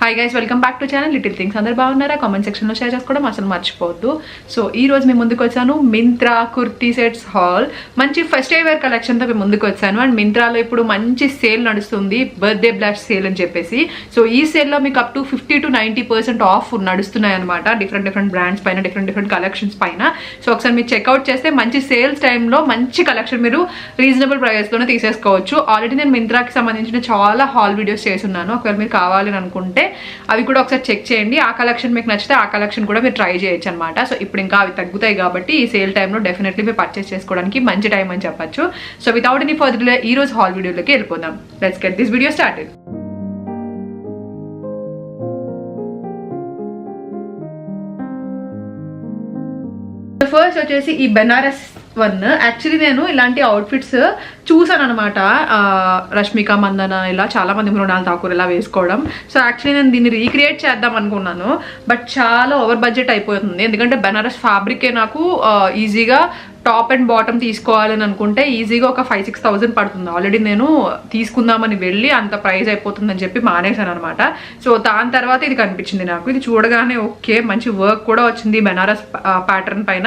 Hi guys, welcome back to channel little things. అందరు బాగున్నారా? Comment సెక్షన్లో షేర్ చేసుకోవడం అసలు మర్చిపోవద్దు. సో ఈ రోజు మేము ముందుకు వచ్చాను మింత్రా కుర్తీ సెట్స్ హాల్. మంచి ఫెస్టివ్ వేర్ కలెక్షన్తో మేము ముందుకు వచ్చాను. అండ్ మింత్రాలో ఇప్పుడు మంచి సేల్ నడుస్తుంది, బర్త్డే బ్లాష్ సేల్ అని చెప్పేసి. సో ఈ సేల్లో మీకు అప్ టు 50 to 90% ఆఫ్ నడుస్తున్నాయి అనమాట. డిఫరెంట్ బ్రాండ్స్ పైన, డిఫరెంట్ కలెక్షన్స్ పైన. సో ఒకసారి మీరు చెక్అవుట్ చేస్తే మంచి సేల్స్ టైంలో మంచి కలెక్షన్ మీరు రీజనబుల్ ప్రైస్లోనే తీసేసుకోవచ్చు. ఆల్రెడీ నేను మింత్రాకి సంబంధించిన చాలా హాల్ వీడియోస్ చేస్తున్నాను. ఒకవేళ మీరు కావాలని అనుకుంటే అవి కూడా ఒకసారి చెక్ చేయండి. ఆ కలెక్షన్ మీకు నచ్చితే ఆ కలెక్షన్ కూడా మీరు ట్రై చేయొచ్చు అనమాట. సో ఇప్పుడు ఇంకా అవి తగ్గుతాయి కాబట్టి ఈ సేల్ టైంలో డెఫినెట్లీ మీరు పర్చేస్ చేసుకోవడానికి మంచి టైం అని చెప్పచ్చు. So without any further delay ఈ రోజు హాల్ వీడియోలోకి వెళ్ళిపోదాం. Let's get this video started. First వచ్చేసి ఈ బెనారస్ వన్. యాక్చువల్లీ నేను ఇలాంటి అవుట్ఫిట్స్ చూసాను అనమాట. రష్మిక మందన ఇలా చాలా మంది మృణాల్ ఠాకూర్ ఇలా వేసుకోవడం. సో యాక్చువల్లీ నేను దీన్ని రీక్రియేట్ చేద్దాం అనుకున్నాను, బట్ చాలా ఓవర్ బడ్జెట్ అయిపోతుంది. ఎందుకంటే బెనారస్ ఫ్యాబ్రికే నాకు ఈజీగా టాప్ అండ్ బాటమ్ తీసుకోవాలని అనుకుంటే ఈజీగా ఒక 5-6 thousand పడుతుంది. ఆల్రెడీ నేను తీసుకుందామని వెళ్ళి అంత ప్రైస్ అయిపోతుందని చెప్పి మానేశాను అనమాట. సో దాని తర్వాత ఇది కనిపించింది నాకు. ఇది చూడగానే ఓకే, మంచి వర్క్ కూడా వచ్చింది బెనారస్ ప్యాటర్న్ పైన.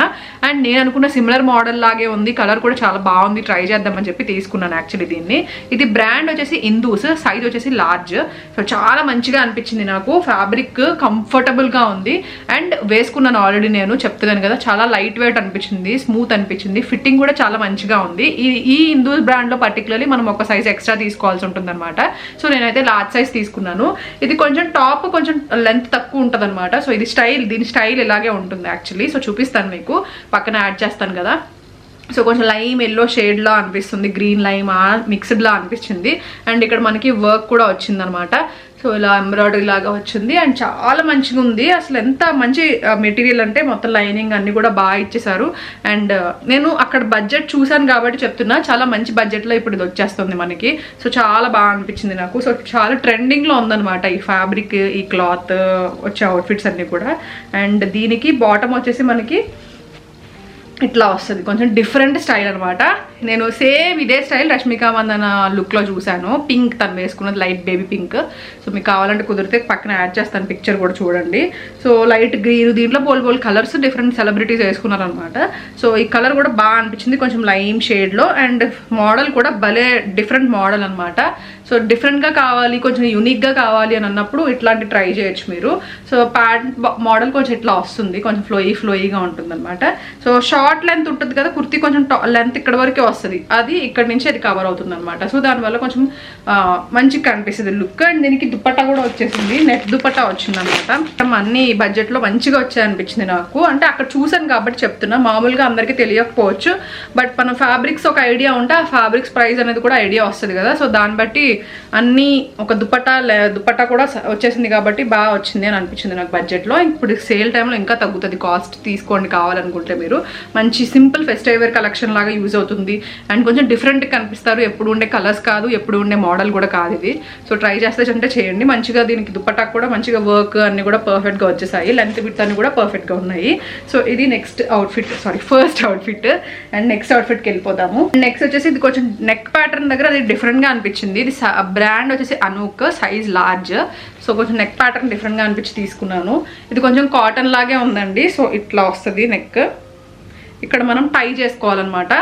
అండ్ నేను అనుకున్న సిమిలర్ మోడల్ లాగే ఉంది, కలర్ కూడా చాలా బాగుంది, ట్రై చేద్దామని చెప్పి తీసుకున్నాను యాక్చువల్లీ దీన్ని. ఇది బ్రాండ్ వచ్చేసి ఇందూస్, సైజ్ వచ్చేసి లార్జ్. సో చాలా మంచిగా అనిపించింది నాకు. ఫ్యాబ్రిక్ కంఫర్టబుల్గా ఉంది అండ్ వేసుకున్నాను ఆల్రెడీ, నేను చెప్తున్నాను కదా, చాలా లైట్ వెయిట్ అనిపించింది, స్మూత్ అనిపించింది. ఫిట్టింగ్ కూడా చాలా మంచిగా ఉంది. ఈ ఇందూస్ బ్రాండ్ లో పర్టికులర్లీ మనం ఒక సైజ్ ఎక్స్ట్రా తీసుకోవాల్సి ఉంటుంది అనమాట. సో నేనైతే లార్జ్ సైజ్ తీసుకున్నాను. ఇది కొంచెం టాప్ కొంచెం లెంత్ తక్కువ ఉంటుంది అనమాట. సో ఇది దీని స్టైల్ ఇలాగే ఉంటుంది యాక్చువల్లీ. సో చూపిస్తాను మీకు, పక్కన యాడ్ చేస్తాను కదా. సో కొంచెం లైమ్ ఎల్లో షేడ్లా అనిపిస్తుంది, గ్రీన్ లైమ్ మిక్స్డ్లా అనిపించింది. అండ్ ఇక్కడ మనకి వర్క్ కూడా వచ్చిందనమాట. సో ఇలా ఎంబ్రాయిడరీ లాగా వచ్చింది అండ్ చాలా మంచిగా ఉంది. అసలు ఎంత మంచి మెటీరియల్ అంటే మొత్తం లైనింగ్ అన్ని కూడా బాగా ఇచ్చేసారు. అండ్ నేను అక్కడ బడ్జెట్ చూసాను కాబట్టి చెప్తున్నా, చాలా మంచి బడ్జెట్లో ఇప్పుడు ఇది వచ్చేస్తుంది మనకి. సో చాలా బాగా అనిపించింది నాకు. సో చాలా ట్రెండింగ్లో ఉందన్నమాట ఈ ఫ్యాబ్రిక్, ఈ క్లాత్ వచ్చే అవుట్ఫిట్స్ అన్నీ కూడా. అండ్ దీనికి బాటమ్ వచ్చేసి మనకి ఇట్లా వస్తుంది, కొంచెం డిఫరెంట్ స్టైల్ అనమాట. నేను సేమ్ ఇదే స్టైల్ రష్మిక మందన లుక్లో చూశాను. పింక్ తను వేసుకున్నది, లైట్ బేబీ పింక్. సో మీకు కావాలంటే కుదిరితే పక్కన యాడ్ చేస్తాను, పిక్చర్ కూడా చూడండి. సో లైట్ గ్రీన్, దీంట్లో పోల్ కలర్స్ డిఫరెంట్ సెలబ్రిటీస్ వేసుకున్నారు అనమాట. సో ఈ కలర్ కూడా బాగా అనిపించింది, కొంచెం లైమ్ షేడ్లో. అండ్ మోడల్ కూడా భలే డిఫరెంట్ మోడల్ అనమాట. సో డిఫరెంట్గా కావాలి, కొంచెం యూనిక్గా కావాలి అని అన్నప్పుడు ఇట్లాంటి ట్రై చేయొచ్చు మీరు. సో ప్యాంట్ మోడల్ కొంచెం ఇట్లా వస్తుంది, కొంచెం ఫ్లోయిగా ఉంటుంది అనమాట. సో షార్ట్ లెంత్ ఉంటుంది కదా కుర్తీ, కొంచెం లెంత్ ఇక్కడ వరకే వస్తుంది, అది ఇక్కడ నుంచి అది కవర్ అవుతుంది అనమాట. సో దానివల్ల కొంచెం మంచిగా కనిపిస్తుంది లుక్. అండ్ దీనికి దుపట్టా కూడా వచ్చేసింది, నెట్ దుపట్టా వచ్చింది అనమాట. అన్ని బడ్జెట్లో మంచిగా వచ్చాయి అనిపించింది నాకు. అంటే అక్కడ చూసాను కాబట్టి చెప్తున్నా, మామూలుగా అందరికీ తెలియకపోవచ్చు. బట్ మన ఫ్యాబ్రిక్స్ ఒక ఐడియా ఉంటే ఆ ఫ్యాబ్రిక్స్ ప్రైస్ అనేది కూడా ఐడియా వస్తుంది కదా. సో దాన్ని బట్టి అన్నీ ఒక దుపట్టా కూడా వచ్చేసింది కాబట్టి బాగా వచ్చింది అని అనిపించింది నాకు బడ్జెట్లో. ఇప్పుడు సేల్ టైంలో ఇంకా తగ్గుతుంది కాస్ట్, తీసుకోండి కావాలనుకుంటే మీరు. మంచి సింపుల్ ఫెస్టివ్ వేర్ కలెక్షన్ లాగా యూజ్ అవుతుంది. అండ్ కొంచెం డిఫరెంట్గా కనిపిస్తారు, ఎప్పుడు ఉండే కలర్స్ కాదు, ఎప్పుడు ఉండే మోడల్ కూడా కాదు ఇది. సో ట్రై చేస్తే అంటే చేయండి. మంచిగా దీనికి దుపట్టా కూడా మంచిగా వర్క్ అన్ని కూడా పర్ఫెక్ట్గా వచ్చేసాయి, లెంత్ విడ్త్ అన్ని కూడా పర్ఫెక్ట్గా ఉన్నాయి. సో ఇది ఫస్ట్ అవుట్ఫిట్. అండ్ నెక్స్ట్ అవుట్ఫిట్కి వెళ్ళిపోదాము. నెక్స్ట్ వచ్చేసి ఇది కొంచెం నెక్ ప్యాటర్న్ దగ్గర అది డిఫరెంట్గా అనిపించింది. ఇది బ్రాండ్ వచ్చేసి అనూక్, సైజ్ లార్జ్. సో కొంచెం నెక్ ప్యాటర్న్ డిఫరెంట్గా అనిపించి తీసుకున్నాను. ఇది కొంచెం కాటన్ లాగే ఉందండి. సో ఇట్లా వస్తుంది నెక్, ఇక్కడ మనం టై చేసుకోవాలన్నమాట.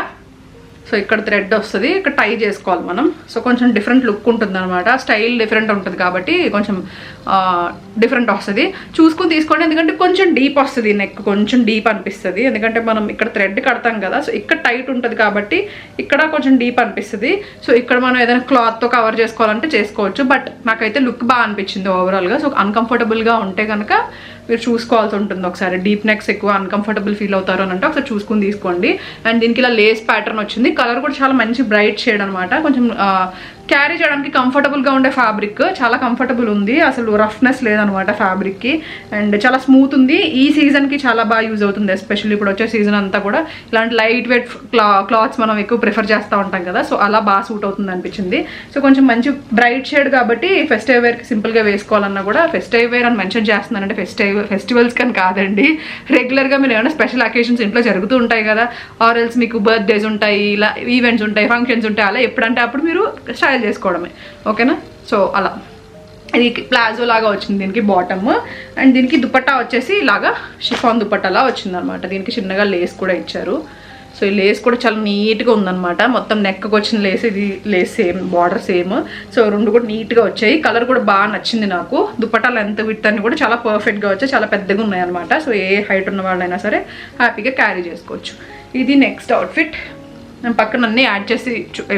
సో ఇక్కడ థ్రెడ్ వస్తుంది, ఇక్కడ టై చేసుకోవాలి మనం. సో కొంచెం డిఫరెంట్ లుక్ ఉంటుంది అనమాట, స్టైల్ డిఫరెంట్ ఉంటుంది కాబట్టి కొంచెం డిఫరెంట్ వస్తుంది. చూసుకుని తీసుకోండి, ఎందుకంటే కొంచెం డీప్ వస్తుంది నెక్, కొంచెం డీప్ అనిపిస్తుంది. ఎందుకంటే మనం ఇక్కడ థ్రెడ్ కడతాం కదా, సో ఇక్కడ టైట్ ఉంటుంది కాబట్టి ఇక్కడ కొంచెం డీప్ అనిపిస్తుంది. సో ఇక్కడ మనం ఏదైనా క్లాత్తో కవర్ చేసుకోవాలంటే చేసుకోవచ్చు. బట్ నాకైతే లుక్ బాగా అనిపించింది ఓవరాల్గా. సో అన్కంఫర్టబుల్గా ఉంటే కనుక మీరు చూసుకోవాల్సి ఉంటుంది ఒకసారి. డీప్ నెక్స్ ఎక్కువ అన్కంఫర్టబుల్ ఫీల్ అవుతారు అని అంటే ఒకసారి చూసుకుని తీసుకోండి. అండ్ దీనికి ఇలా లేస్ ప్యాటర్న్ వచ్చింది, కలర్ కూడా చాలా మంచి బ్రైట్ షేడ్ అనమాట. కొంచెం క్యారీ చేయడానికి కంఫర్టబుల్గా ఉండే ఫ్యాబ్రిక్, చాలా కంఫర్టబుల్ ఉంది, అసలు రఫ్నెస్ లేదనమాట ఫ్యాబ్రిక్కి. అండ్ చాలా స్మూత్ ఉంది. ఈ సీజన్కి చాలా బాగా యూజ్ అవుతుంది, ఎస్పెషల్లీ ఇప్పుడు వచ్చే సీజన్ అంతా కూడా ఇలాంటి లైట్ వెయిట్ క్లాత్స్ మనం ఎక్కువ ప్రిఫర్ చేస్తూ ఉంటాం కదా. సో అలా బాగా సూట్ అవుతుంది అనిపించింది. సో కొంచెం మంచి బ్రైట్ షేడ్ కాబట్టి ఫెస్టివ్ వేర్కి సింపుల్గా వేసుకోవాలన్నా కూడా, ఫెస్టివ్ వేర్ అని మెన్షన్ చేస్తున్నానంటే ఫెస్టివల్స్ కానీ కాదండి, రెగ్యులర్గా మీరు ఏమైనా స్పెషల్ అకేషన్స్ ఇంట్లో జరుగుతూ ఉంటాయి కదా, ఆర్ ఎల్స్ మీకు బర్త్డేస్ ఉంటాయి, ఇలా ఈవెంట్స్ ఉంటాయి, ఫంక్షన్స్ ఉంటాయి, అలా ఎప్పుడంటే అప్పుడు మీరు స్టైల్ చేసుకోవడమే, ఓకేనా. సో అలా ఇది ప్లాజో లాగా వచ్చింది దీనికి బాటమ్. అండ్ దీనికి దుపట్టా వచ్చేసి ఇలాగా షిఫాన్ దుపట్టాలా వచ్చింది అనమాట. దీనికి చిన్నగా లేస్ కూడా ఇచ్చారు. సో ఈ లేస్ కూడా చాలా నీట్గా ఉందన్నమాట. మొత్తం నెక్కి వచ్చిన లేస్, ఇది lace same, border same. So రెండు కూడా నీట్గా వచ్చాయి. కలర్ కూడా బాగా నచ్చింది నాకు. దుపట్టా లెంత్ విడ్త్ అన్ని కూడా చాలా పర్ఫెక్ట్గా వచ్చాయి, చాలా పెద్దగా ఉన్నాయి అనమాట. సో ఏ హైట్ ఉన్న వాళ్ళైనా సరే హ్యాపీగా క్యారీ చేసుకోవచ్చు. ఇది నెక్స్ట్ అవుట్ఫిట్. నేను పక్కన అన్నీ యాడ్ చేసి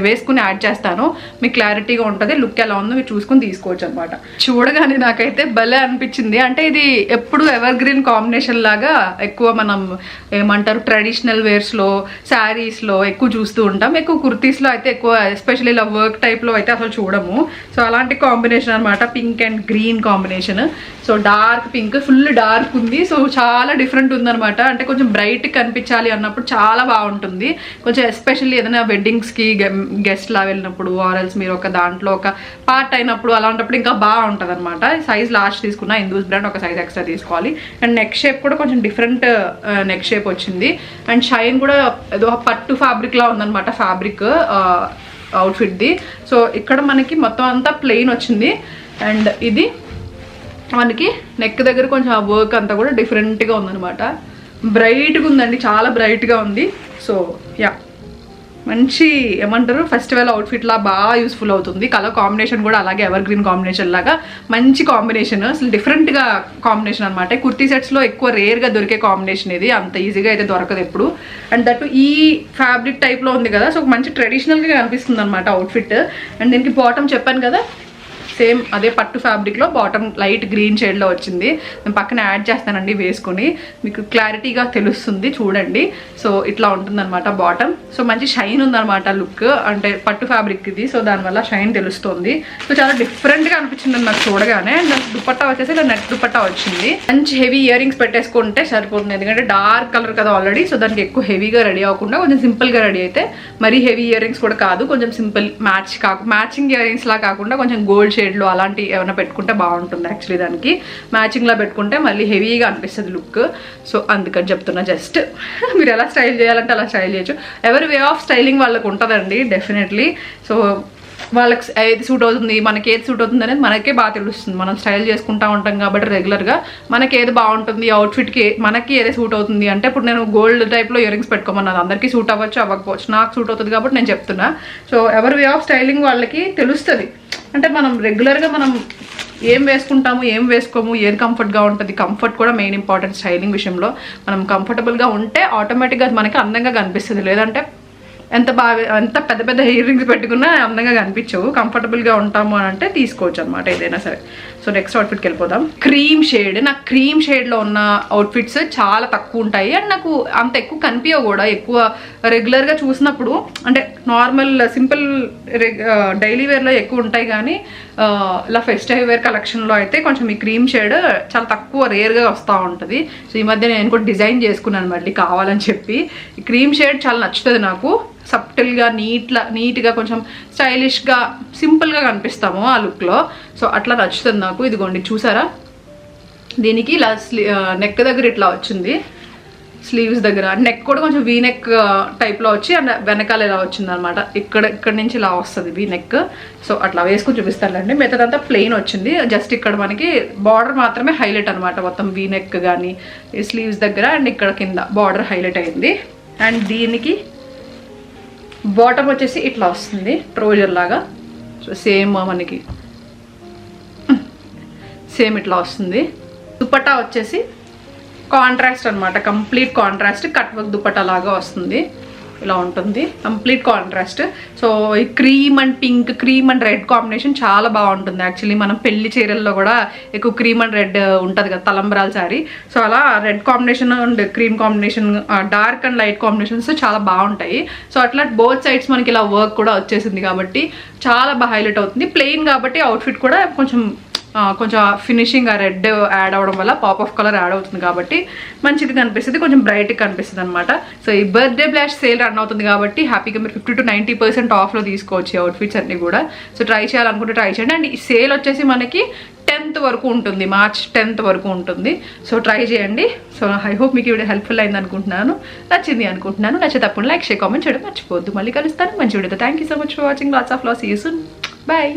వేసుకుని యాడ్ చేస్తాను, మీకు క్లారిటీగా ఉంటుంది. లుక్ ఎలా ఉందో మీరు చూసుకుని తీసుకోవచ్చు అనమాట. చూడగానే నాకైతే భలే అనిపించింది. అంటే ఇది ఎప్పుడు ఎవర్ గ్రీన్ కాంబినేషన్ లాగా ఎక్కువ మనం ఏమంటారు ట్రెడిషనల్ వేర్స్లో, శారీస్లో ఎక్కువ చూస్తూ ఉంటాం. ఎక్కువ కుర్తీస్లో అయితే ఎక్కువ, ఎస్పెషల్లీ ఇలా వర్క్ టైప్లో అయితే అసలు చూడము. సో అలాంటి కాంబినేషన్ అనమాట, pink and green combination. So dark pink, full dark ఉంది. సో చాలా డిఫరెంట్ ఉందనమాట. అంటే కొంచెం బ్రైట్ కనిపించాలి అన్నప్పుడు చాలా బాగుంటుంది. కొంచెం ఎస్పెషల్లీ ఏదైనా వెడ్డింగ్స్కి గెస్ట్లా వెళ్ళినప్పుడు, ఆర్ఎల్స్ మీరు ఒక దాంట్లో ఒక పార్ట్ అయినప్పుడు, అలాంటప్పుడు ఇంకా బాగుంటుంది అనమాట. సైజ్ లాస్ట్ తీసుకున్నా, ఇందూస్ బ్రాండ్, ఒక సైజ్ ఎక్స్ట్రా తీసుకోవాలి. అండ్ నెక్ షేప్ కూడా కొంచెం డిఫరెంట్ నెక్ షేప్ వచ్చింది. అండ్ షైన్ కూడా ఏదో పట్టు ఫ్యాబ్రిక్లా ఉందనమాట, ఫ్యాబ్రిక్ అవుట్ఫిట్ది. సో ఇక్కడ మనకి మొత్తం అంతా ప్లెయిన్ వచ్చింది. అండ్ ఇది మనకి నెక్ దగ్గర కొంచెం ఆ వర్క్ అంతా కూడా డిఫరెంట్గా ఉందనమాట. బ్రైట్గా ఉందండి, చాలా బ్రైట్గా ఉంది. సో యా, మంచి ఏమంటారు ఫెస్టివల్ అవుట్ఫిట్లా బాగా యూస్ఫుల్ అవుతుంది. కలర్ కాంబినేషన్ కూడా అలాగే ఎవర్ గ్రీన్ కాంబినేషన్ లాగా మంచి కాంబినేషన్, అసలు డిఫరెంట్గా కాంబినేషన్ అనమాట. కుర్తీ సెట్స్లో ఎక్కువ రేర్గా దొరికే కాంబినేషన్ ఇది, అంత ఈజీగా అయితే దొరకదు ఎప్పుడు. అండ్ దట్టు ఈ ఫ్యాబ్రిక్ టైప్లో ఉంది కదా, సో మంచి ట్రెడిషనల్గా కనిపిస్తుంది అనమాట అవుట్ఫిట్. అండ్ దీనికి బాటమ్ చెప్పాను కదా, సేమ్ అదే పట్టు ఫ్యాబ్రిక్లో బాటమ్ లైట్ గ్రీన్ షేడ్లో వచ్చింది. నేను పక్కన యాడ్ చేస్తానండి, వేసుకొని మీకు క్లారిటీగా తెలుస్తుంది చూడండి. సో ఇట్లా ఉంటుందన్నమాట బాటమ్. సో మంచి షైన్ ఉందన్నమాట లుక్, అంటే పట్టు ఫ్యాబ్రిక్ ఇది. సో దానివల్ల షైన్ తెలుస్తుంది. సో చాలా డిఫరెంట్గా అనిపించింది నాకు చూడగానే. అండ్ దుపట్టా వచ్చేసి ఇలా నెట్ దుపట్టా వచ్చింది. మంచి హెవీ ఇయర్ రింగ్స్ పెట్టేసుకుంటే సరిపోతుంది, ఎందుకంటే డార్క్ కలర్ కదా ఆల్రెడీ. సో దానికి ఎక్కువ హెవీగా రెడీ అవ్వకుండా కొంచెం సింపుల్గా రెడీ అయితే, మరీ హెవీ ఇయర్ రింగ్స్ కూడా కాదు, కొంచెం సింపుల్ మ్యాచింగ్ ఇయర్ రింగ్స్ లా కాకుండా కొంచెం గోల్డ్ షేడ్లో అలాంటి ఏమైనా పెట్టుకుంటే బాగుంటుంది. యాక్చువల్లీ దానికి మ్యాచింగ్లా పెట్టుకుంటే మళ్ళీ హెవీగా అనిపిస్తుంది లుక్. సో అందుకని చెప్తున్నా, జస్ట్ మీరు ఎలా స్టైల్ చేయాలంటే అలా స్టైల్ చేయొచ్చు. ఎవరి వే ఆఫ్ స్టైలింగ్ వాళ్ళకు ఉంటుందండి డెఫినెట్లీ. సో వాళ్ళకి ఏది సూట్ అవుతుంది, మనకి ఏది సూట్ అవుతుంది అనేది మనకే బాగా తెలుస్తుంది. మనం స్టైల్ చేసుకుంటూ ఉంటాం కాబట్టి రెగ్యులర్గా మనకి ఏది బాగుంటుంది, అవుట్ఫిట్కి మనకి ఏది సూట్ అవుతుంది. అంటే ఇప్పుడు నేను గోల్డ్ టైప్లో ఇయర్ రింగ్స్ పెట్టుకోమన్నాను, అందరికీ సూట్ అవ్వచ్చు అవ్వకపోవచ్చు, నాకు సూట్ అవుతుంది కాబట్టి నేను చెప్తున్నా. సో ఎవరి వే ఆఫ్ స్టైలింగ్ వాళ్ళకి తెలుస్తుంది. అంటే మనం రెగ్యులర్గా మనం ఏం వేసుకుంటాము, ఏం వేసుకోము, ఏది కంఫర్ట్గా ఉంటుంది. కంఫర్ట్ కూడా మెయిన్ ఇంపార్టెంట్ స్టైలింగ్ విషయంలో. మనం కంఫర్టబుల్గా ఉంటే ఆటోమేటిక్గా మనకి అందంగా కనిపిస్తుంది. లేదంటే ఎంత పెద్ద పెద్ద ఇయర్ రింగ్స్ పెట్టుకున్నా అందంగా కనిపించవు. కంఫర్టబుల్గా ఉంటాము అని అంటే తీసుకోవచ్చు అనమాట ఏదైనా సరే. సో నెక్స్ట్ అవుట్ఫిట్కి వెళ్ళిపోదాం. క్రీమ్ షేడ్, నాకు క్రీమ్ షేడ్లో ఉన్న అవుట్ఫిట్స్ చాలా తక్కువ ఉంటాయి. అండ్ నాకు అంత ఎక్కువ కనిపించవు కూడా. ఎక్కువ రెగ్యులర్గా చూసినప్పుడు అంటే నార్మల్ సింపుల్ డైలీ వేర్లో ఎక్కువ ఉంటాయి, కానీ ఇలా ఫెస్టివ్ వేర్ కలెక్షన్లో అయితే కొంచెం ఈ క్రీమ్ షేడ్ చాలా తక్కువ రేర్గా వస్తూ ఉంటుంది. సో ఈ మధ్య నేను కూడా డిజైన్ చేసుకున్నాను మళ్ళీ కావాలని చెప్పి. ఈ క్రీమ్ షేడ్ చాలా నచ్చుతుంది నాకు. సబ్టిల్గా నీట్గా కొంచెం స్టైలిష్గా సింపుల్గా కనిపిస్తాము ఆ లుక్లో. సో అట్లా నచ్చుతుంది నాకు. ఇదిగోండి చూసారా, దీనికి ఇలా నెక్ దగ్గర ఇట్లా వచ్చింది, స్లీవ్స్ దగ్గర. నెక్ కూడా కొంచెం వీ నెక్ టైప్లో వచ్చి అండ్ వెనకాల ఇలా వచ్చింది అనమాట. ఇక్కడ నుంచి ఇలా వస్తుంది వీ నెక్. సో అట్లా వేసుకుని చూపిస్తానండి. మిగతాదంతా ప్లెయిన్ వచ్చింది. జస్ట్ ఇక్కడ మనకి బార్డర్ మాత్రమే హైలైట్ అనమాట. మొత్తం వీ నెక్ కానీ స్లీవ్స్ దగ్గర అండ్ ఇక్కడ కింద బార్డర్ హైలైట్ అయింది. అండ్ దీనికి బాటమ్ వచ్చేసి ఇట్లా వస్తుంది ట్రోజర్ లాగా. సో సేమ్ ఇట్లా వస్తుంది. దుపట్టా వచ్చేసి కాంట్రాస్ట్ అనమాట, complete contrast cut work dupatta లాగా వస్తుంది. ఇలా ఉంటుంది కంప్లీట్ కాంట్రాస్ట్. సో ఈ cream and pink, cream and red combination చాలా బాగుంటుంది. యాక్చువల్లీ మనం పెళ్లి చీరల్లో కూడా ఎక్కువ క్రీమ్ అండ్ రెడ్ ఉంటుంది కదా, తలంబ్రాల శారీ. సో అలా red combination and cream combination, dark and light combinations చాలా బాగుంటాయి. సో అట్లా బోత్ సైడ్స్ మనకి ఇలా వర్క్ కూడా వచ్చేసింది కాబట్టి చాలా బాగా హైలైట్ అవుతుంది. ప్లెయిన్ కాబట్టి అవుట్ఫిట్ కూడా కొంచెం ఫినిషింగ్ ఆ రెడ్ యాడ్ అవ్వడం వల్ల పాప్ ఆఫ్ కలర్ యాడ్ అవుతుంది కాబట్టి మంచిది కనిపిస్తుంది, కొంచెం బ్రైట్గా కనిపిస్తుంది అనమాట. సో ఈ బర్త్డే బ్లాష్ సేల్ రన్ అవుతుంది కాబట్టి హ్యాపీగా మీరు 50 to 90% ఆఫ్లో తీసుకోవచ్చు అవుట్ఫిట్స్ అన్నీ కూడా. సో ట్రై చేయాలనుకుంటే ట్రై చేయండి. అండ్ ఈ సేల్ వచ్చేసి మనకి 10th వరకు ఉంటుంది, March 10th వరకు ఉంటుంది. సో ట్రై చేయండి. సో ఐ హోప్ మీకు వీడియో హెల్ప్ఫుల్ అయింది అనుకుంటున్నాను, నచ్చింది అనుకుంటున్నాను. నచ్చితే తప్పకుండా లైక్, షేర్, కామెంట్ చేయడం మర్చిపోవద్దు. మళ్ళీ కలుస్తాను మంచి వీడియోతో. Thank you so much for watching. Lots of love. See you soon. Bye.